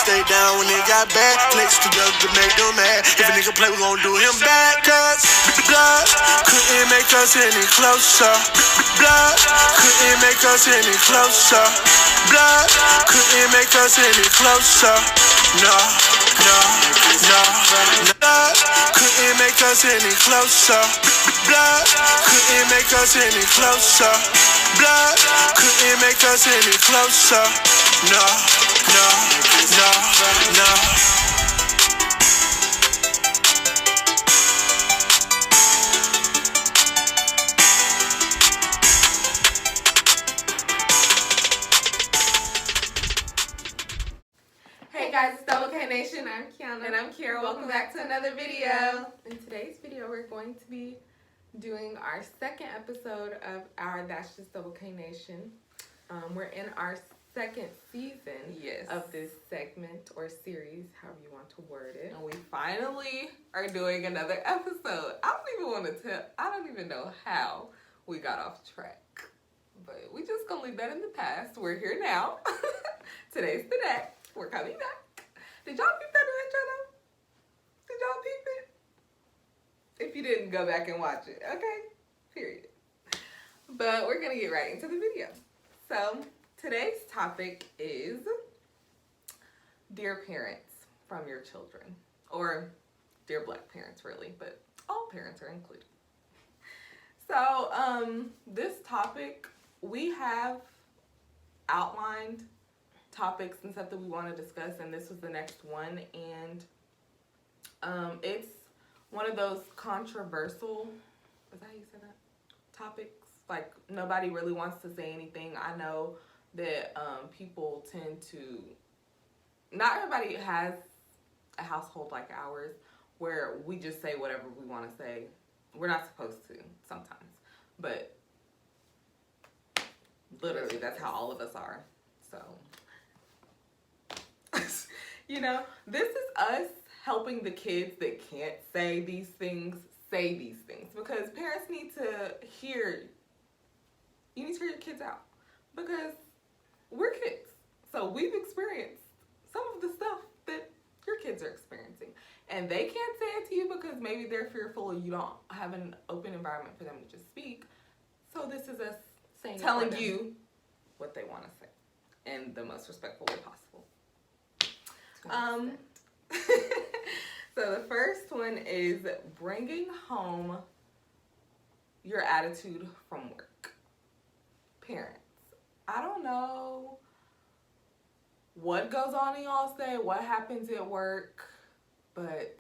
stay down when it got bad. Flex together to make them mad. If a nigga play, we gon' do him bad. Cause blood couldn't make us any closer. Blood couldn't make us any closer. Blood couldn't make us any closer. No, no, no. Blood couldn't make us any closer. Blood couldn't make us any closer. Blood couldn't make us any closer. No, no, no, no. Hey guys, it's Double K Nation. I'm Kiana. And I'm Kira. Welcome back to another video. In today's video, we're going to be doing our second episode of our That's Just Double K Nation. We're in our second season of this segment or series, however you want to word it. And we finally are doing another episode. I don't even know how we got off track. But we just gonna leave that in the past. We're here now. Today's the day. We're coming back. Did y'all peep that intro? Did y'all peep it? If you didn't, go back and watch it. Okay? Period. But we're gonna get right into the video. So today's topic is dear parents from your children. Or dear Black parents, really, but all parents are included. So this topic, we have outlined topics and stuff that we want to discuss, and this was the next one, and it's one of those controversial, is that how you say that, topics? Like, nobody really wants to say anything. I know that people tend to, not everybody has a household like ours where we just say whatever we want to say. We're not supposed to sometimes, but literally that's how all of us are. So you know, this is us helping the kids that can't say these things, because parents need to hear, you need to hear your kids out, because we're kids. So we've experienced some of the stuff that your kids are experiencing, and they can't say it to you because maybe they're fearful or you don't have an open environment for them to just speak. So this is us telling you what they want to say in the most respectful way possible. So the first one is bringing home your attitude from work. Parents, I don't know what goes on in y'all's day, what happens at work, but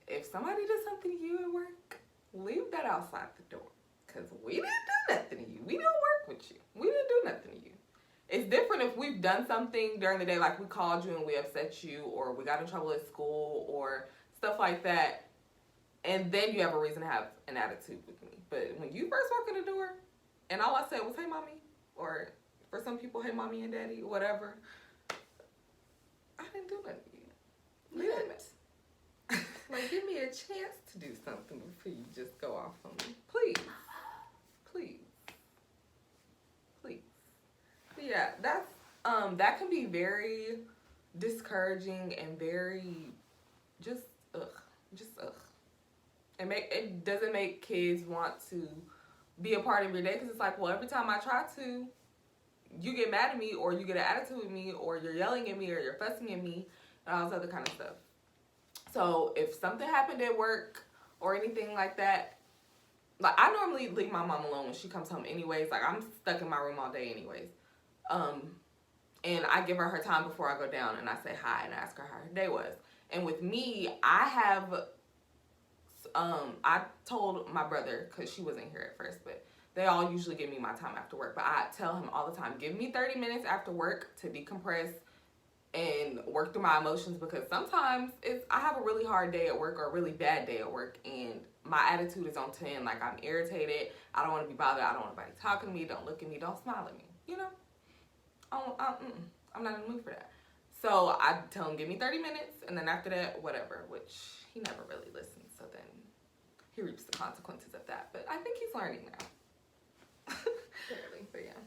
if somebody does something to you at work, leave that outside the door, because we didn't do nothing to you. We don't work with you. We didn't do nothing to you. It's different if we've done something during the day, like we called you and we upset you, or we got in trouble at school, or stuff like that, and then you have a reason to have an attitude with me. But when you first walk in the door, and all I said was, hey, mommy, or for some people, hey, mommy and daddy, whatever, I didn't do nothing to you. Like, give me a chance to do something before you just go off on me. Please. Please. Please. Yeah, that's that can be very discouraging and very just ugh. It doesn't make kids want to be a part of your day, because it's like, well, every time I try to, you get mad at me, or you get an attitude with me, or you're yelling at me, or you're fussing at me, and all this other kind of stuff. So if something happened at work or anything like that, like, I normally leave my mom alone when she comes home anyways. Like, I'm stuck in my room all day anyways. And I give her time before I go down, and I say hi and ask her how her day was. And with me, I told my brother, because she wasn't here at first, but they all usually give me my time after work. But I tell him all the time, give me 30 minutes after work to decompress and work through my emotions, because sometimes I have a really hard day at work, or a really bad day at work, and my attitude is on 10. Like, I'm irritated. I don't want to be bothered. I don't want anybody talking to me. Don't look at me. Don't smile at me. You know? I'm not in the mood for that. So I tell him, give me 30 minutes, and then after that, whatever, which he never really listens. So then he reaps the consequences of that. But I think he's learning now. Clearly, but yeah.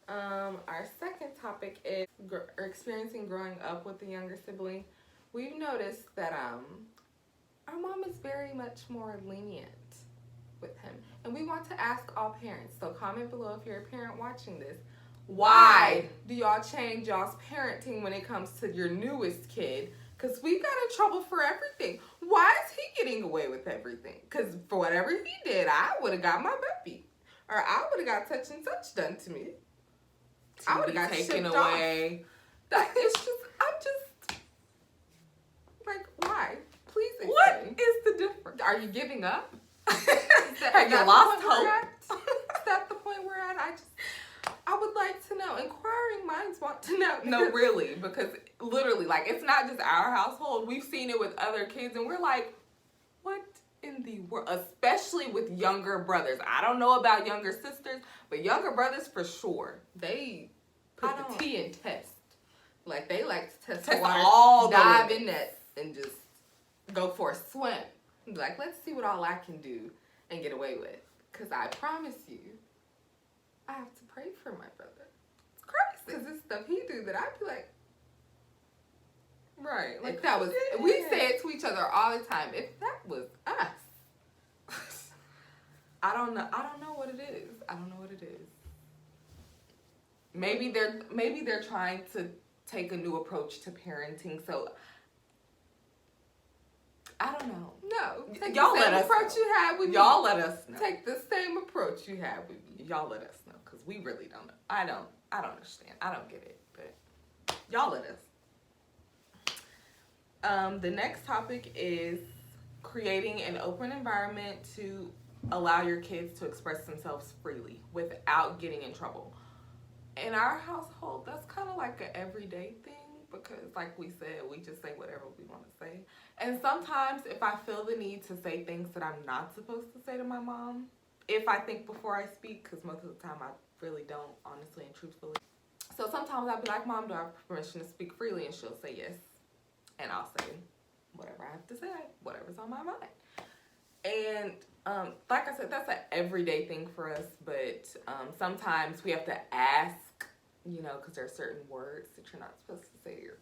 Our second topic is experiencing growing up with a younger sibling. We've noticed that our mom is very much more lenient with him, and we want to ask all parents. So comment below if you're a parent watching this. Why do y'all change y'all's parenting when it comes to your newest kid? Because we got in trouble for everything. Why is he getting away with everything? Because for whatever he did, I would have got my butt beat. Or I would have got such and such done to me. I would have got taken away. That it's just, I'm just like, why? Please explain. What is the difference? Are you giving up? Have you lost hope? Is that the point we're at? I would like to know. Inquiring minds want to know. No, really, because literally, like, it's not just our household. We've seen it with other kids, and we're like, what in the world? Especially with younger brothers. I don't know about younger sisters, but younger brothers for sure. They put the T in test. Like, they like to test Test water, all the dive limits. in nets, and just go for a swim. Be like, let's see what all I can do and get away with. Because I promise you, I have to pray for my brother. It's crazy. Because it's stuff he do that I'd be like, Right. Like that was, we say it to each other all the time. If that was us, I don't know what it is. I don't know what it is. Maybe they're trying to take a new approach to parenting. So I don't know. no. Take Y'all the let same us approach know. you had with Y'all me. let us know. Take the same approach you had with me. Y'all let us know, because we really don't know. I don't understand. I don't get it, but y'all let us. The next topic is creating an open environment to allow your kids to express themselves freely without getting in trouble. In our household, that's kind of like an everyday thing, because like we said, we just say whatever we want to say. And sometimes if I feel the need to say things that I'm not supposed to say to my mom, if I think before I speak, because most of the time I really don't, honestly and truthfully. So sometimes I'll be like, Mom, do I have permission to speak freely? And she'll say yes. And I'll say whatever I have to say, whatever's on my mind. And like I said, that's an everyday thing for us. But sometimes we have to ask, you know, because there are certain words that you're not supposed to say to your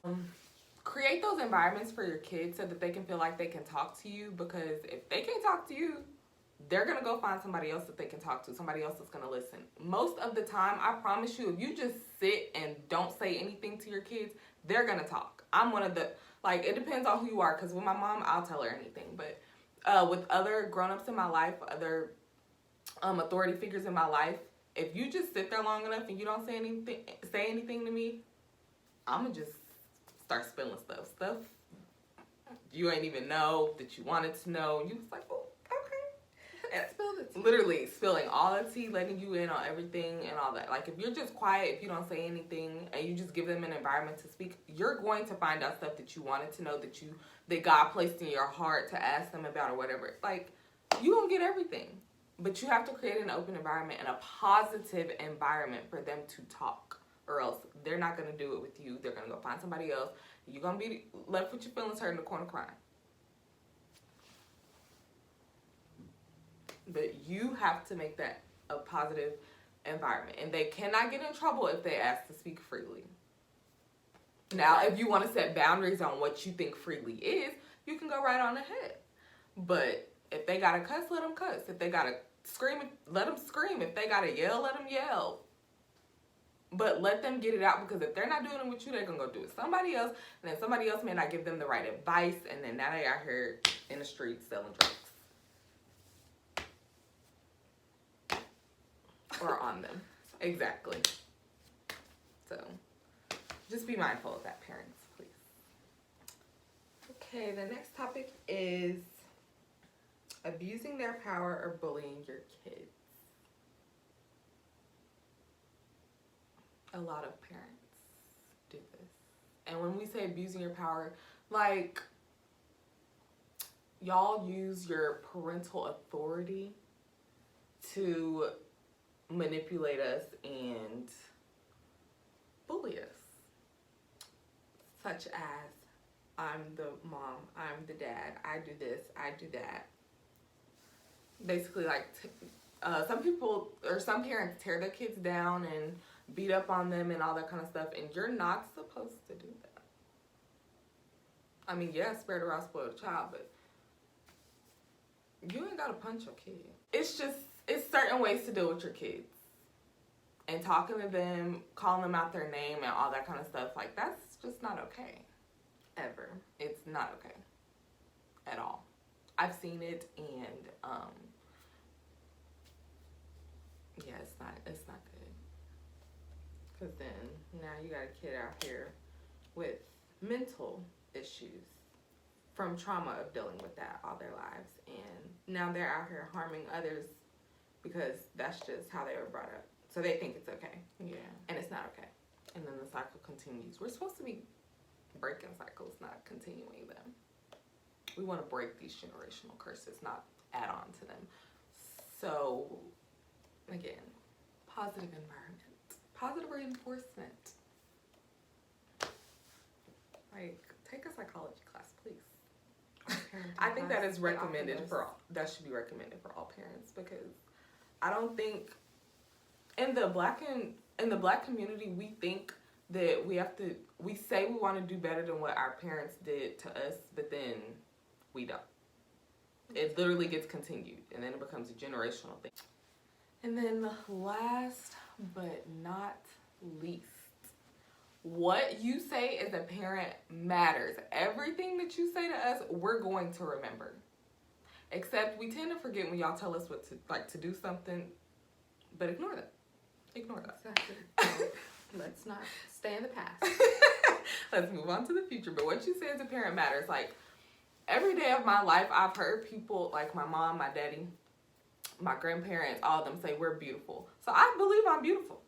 parent. Create those environments for your kids so that they can feel like they can talk to you, because if they can't talk to you, they're going to go find somebody else that they can talk to, somebody else that's going to listen. Most of the time, I promise you, if you just sit and don't say anything to your kids, they're going to talk. I'm one of the, like, it depends on who you are, because with my mom, I'll tell her anything. But with other grown-ups in my life, other authority figures in my life, if you just sit there long enough and you don't say anything to me, I'm going to just start spilling stuff you ain't even know that you wanted to know. You was like, oh, okay. And literally spilling all the tea, letting you in on everything and all that. Like, if you're just quiet, if you don't say anything, and you just give them an environment to speak, you're going to find out stuff that you wanted to know, that God placed in your heart to ask them about or whatever. Like, you gonna get everything. But you have to create an open environment and a positive environment for them to talk, or else they're not going to do it with you. They're going to go find somebody else. You're going to be left with your feelings hurt in the corner crying. But you have to make that a positive environment. And they cannot get in trouble if they ask to speak freely. Now, if you want to set boundaries on what you think freely is, you can go right on ahead. But if they got to cuss, let them cuss. If they got to scream, let them scream. If they got to yell, let them yell. But let them get it out, because if they're not doing it with you, they're going to go do it with somebody else. And then somebody else may not give them the right advice. And then now they out here in the streets selling drugs. Or on them. Exactly. So just be mindful of that, parents, please. Okay, the next topic is abusing their power or bullying your kids. A lot of parents do this. And when we say abusing your power, like, y'all use your parental authority to manipulate us and bully us. Such as, I'm the mom, I'm the dad, I do this, I do that. Basically, like, Some parents tear their kids down and beat up on them and all that kind of stuff, and you're not supposed to do that. I mean, yeah, spare the rod, spoil the child, but you ain't gotta punch your kid. It's certain ways to deal with your kids. And talking to them, calling them out their name and all that kind of stuff, like, that's just not okay. Ever. It's not okay. At all. I've seen it, and, yeah, it's not good. Because then, now you got a kid out here with mental issues from trauma of dealing with that all their lives. And now they're out here harming others because that's just how they were brought up. So they think it's okay. Yeah. And it's not okay. And then the cycle continues. We're supposed to be breaking cycles, not continuing them. We want to break these generational curses, not add on to them. So, again, positive environment, positive reinforcement. Like, take a psychology class, please. I think that is recommended that should be recommended for all parents, because I don't think in the black community we think that we say we want to do better than what our parents did to us, but then we don't. It literally gets continued, and then it becomes a generational thing. And then the last but not least, what you say as a parent matters. Everything that you say to us, we're going to remember. Except we tend to forget when y'all tell us what to do something, but ignore that. Ignore that. Exactly. So, let's not stay in the past. Let's move on to the future. But what you say as a parent matters. Like, every day of my life, I've heard people like my mom, my daddy, my grandparents, all of them say we're beautiful. So I believe I'm beautiful.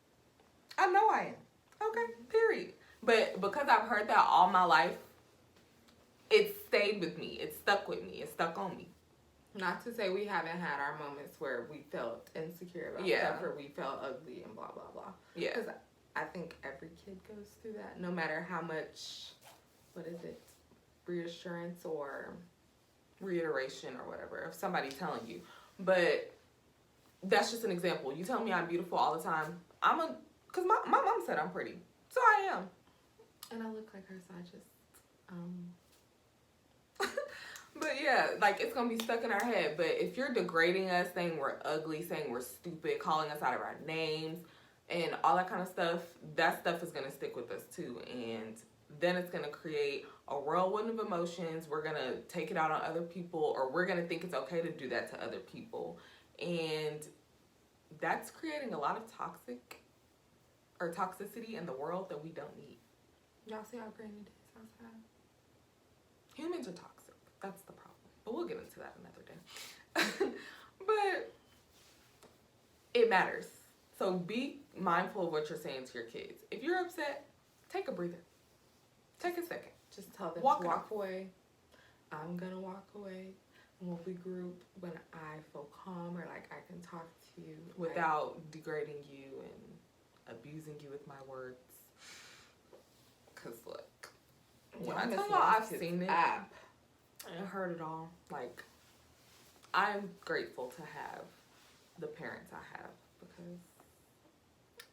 I know I am. Okay, period. But because I've heard that all my life, it stayed with me. It stuck with me. It stuck on me. Not to say we haven't had our moments where we felt insecure about stuff, or we felt ugly and blah, blah, blah. Yeah. Because I think every kid goes through that, no matter how much, reassurance or reiteration or whatever of somebody telling you. But that's just an example. You tell me I'm beautiful all the time. Because my mom said I'm pretty. So I am. And I look like her, so I just, But yeah, like, it's gonna be stuck in our head. But if you're degrading us, saying we're ugly, saying we're stupid, calling us out of our names, and all that kind of stuff, that stuff is gonna stick with us too. And then it's gonna create a whirlwind of emotions. We're gonna take it out on other people, or we're gonna think it's okay to do that to other people. And that's creating a lot of toxicity in the world that we don't need. y'all see how grainy it is outside? Humans are toxic. That's the problem. But we'll get into that another day. But it matters. So be mindful of what you're saying to your kids. If you're upset, take a breather. Take a second. Just tell them Walk to walk away. I'm gonna walk away. And we'll regroup when I feel calm, or like I can talk to you without degrading you and abusing you with my words. Cause look, when I tell y'all I've seen it, I heard it all. Like, I'm grateful to have the parents I have, because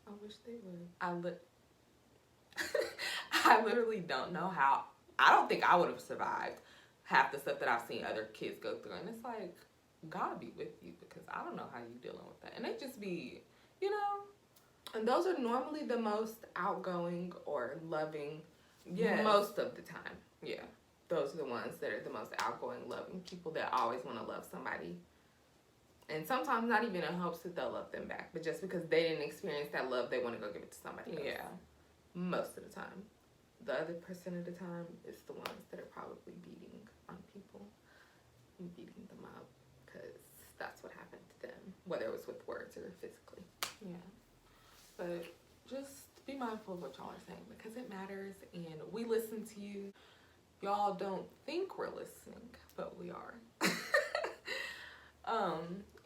I wish they would. I literally don't know how. I don't think I would have survived half the stuff that I've seen other kids go through. And it's like, God be with you, because I don't know how you dealing with that. And it just be, And those are normally the most outgoing or loving, yes, most of the time. Yeah. Those are the ones that are the most outgoing, loving people that always want to love somebody. And sometimes not even in hopes that they'll love them back, but just because they didn't experience that love, they want to go give it to somebody else. Yeah. Most of the time. The other percent of the time is the ones that are probably beating on people and beating them up, because that's what happened to them, whether it was with words or physically. Yeah. But just be mindful of what y'all are saying, because it matters, and we listen to you. Y'all don't think we're listening, but we are.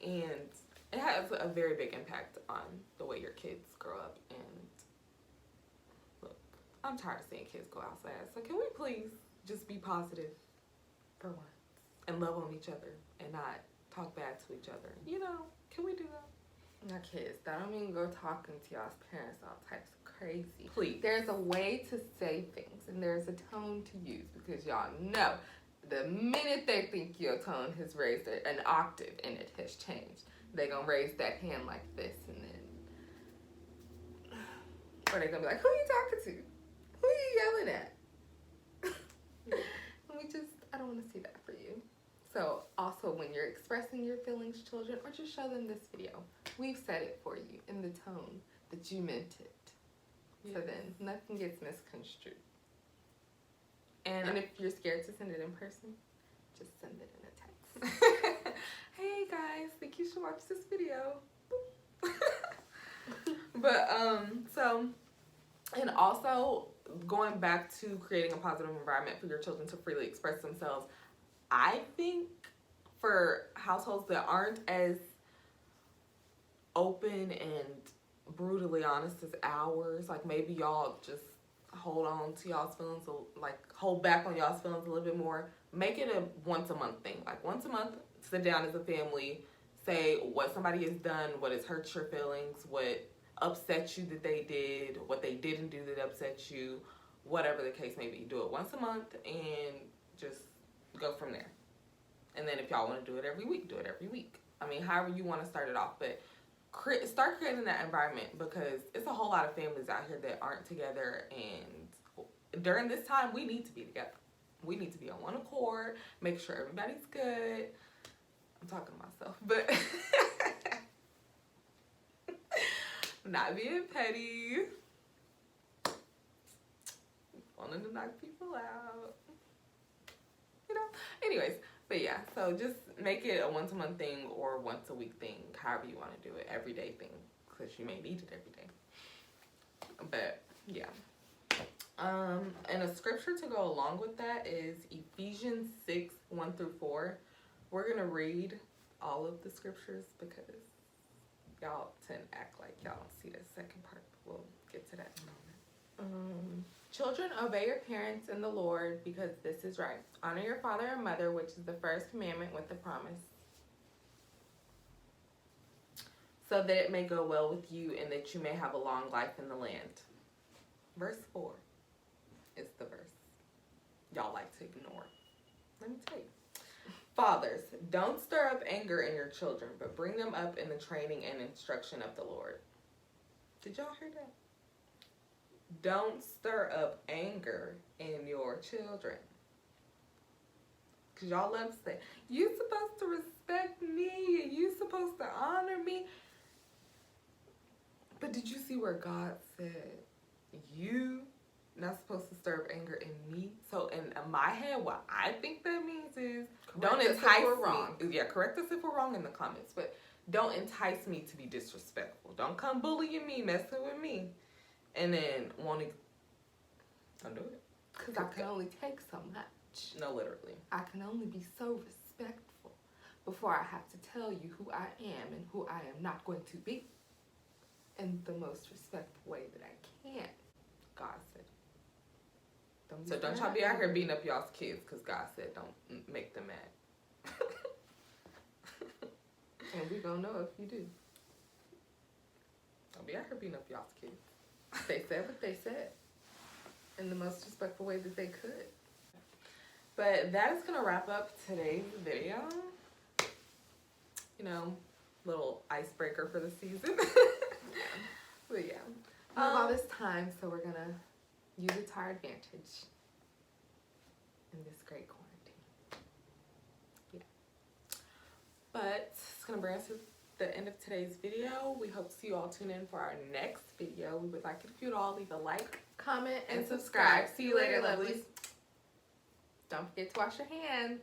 And it has a very big impact on the way your kids grow up. And look, I'm tired of seeing kids go outside. So can we please just be positive for once and love on each other and not talk bad to each other? Can Can we do that? My kids, that don't mean go talking to y'all's parents all types of crazy. Please. There's a way to say things, and there's a tone to use, because y'all know the minute they think your tone has raised an octave and it has changed, they're gonna raise that hand like this, and then, or they're gonna be like, who are you talking to? Who are you yelling at? I don't want to see that for you. So also, when you're expressing your feelings, children, or just show them this video, we've said it for you in the tone that you meant it. Yes. So then nothing gets misconstrued. And if you're scared to send it in person, just send it in a text. Hey guys, think you should watch this video. But so, and also going back to creating a positive environment for your children to freely express themselves, I think for households that aren't as open and brutally honest as ours, like maybe y'all just hold on to y'all's feelings, like hold back on y'all's feelings a little bit more, make it a once a month thing. Like once a month, sit down as a family, say what somebody has done, what has hurt your feelings, what upset you that they did, what they didn't do that upset you, whatever the case may be. Do it once a month and just go from there. And then if y'all want to do it every week, do it every week. I mean, however you want to start it off, but start creating that environment, because it's a whole lot of families out here that aren't together, and during this time we need to be together. We need to be on one accord, make sure everybody's good. I'm talking to myself, but not being petty, wanting to knock people out, you know. Anyways, but yeah, so just make it a once a month thing or once a week thing, however you want to do it, everyday thing, because you may need it every day. But yeah, and a scripture to go along with that is Ephesians 6:1-4. We're gonna read all of the scriptures because y'all tend to act like y'all don't see the second part. We'll get to that in a moment. Children, obey your parents in the Lord, because this is right. Honor your father and mother, which is the first commandment with the promise, so that it may go well with you and that you may have a long life in the land. Verse 4 is the verse y'all like to ignore. Let me tell you. Fathers, don't stir up anger in your children, but bring them up in the training and instruction of the Lord. Did y'all hear that? Don't stir up anger in your children. Because y'all love to say, you're supposed to respect me and you're supposed to honor me. But did you see where God said, you not supposed to stir up anger in me? So in my head, what I think that means is, don't entice me. Wrong. Yeah, correct us if we're wrong in the comments. But don't entice me to be disrespectful. Don't come bullying me, messing with me. And then don't do it. Because I can only take so much. No, literally. I can only be so respectful before I have to tell you who I am and who I am not going to be in the most respectful way that I can. God said. Don't y'all be out here beating up y'all's kids, because God said don't make them mad. And we gonna know if you do. Don't be out here beating up y'all's kids. They said what they said in the most respectful way that they could. But that is gonna wrap up today's video. You know, little icebreaker for the season. But yeah, we have all this time, so we're gonna use it to our advantage in this great quarantine. Yeah. But it's gonna bring us to the end of today's video. We hope to see you all tune in for our next video. We would like it if you'd all leave a like, comment, and subscribe. See you later, lovelies. Don't forget to wash your hands.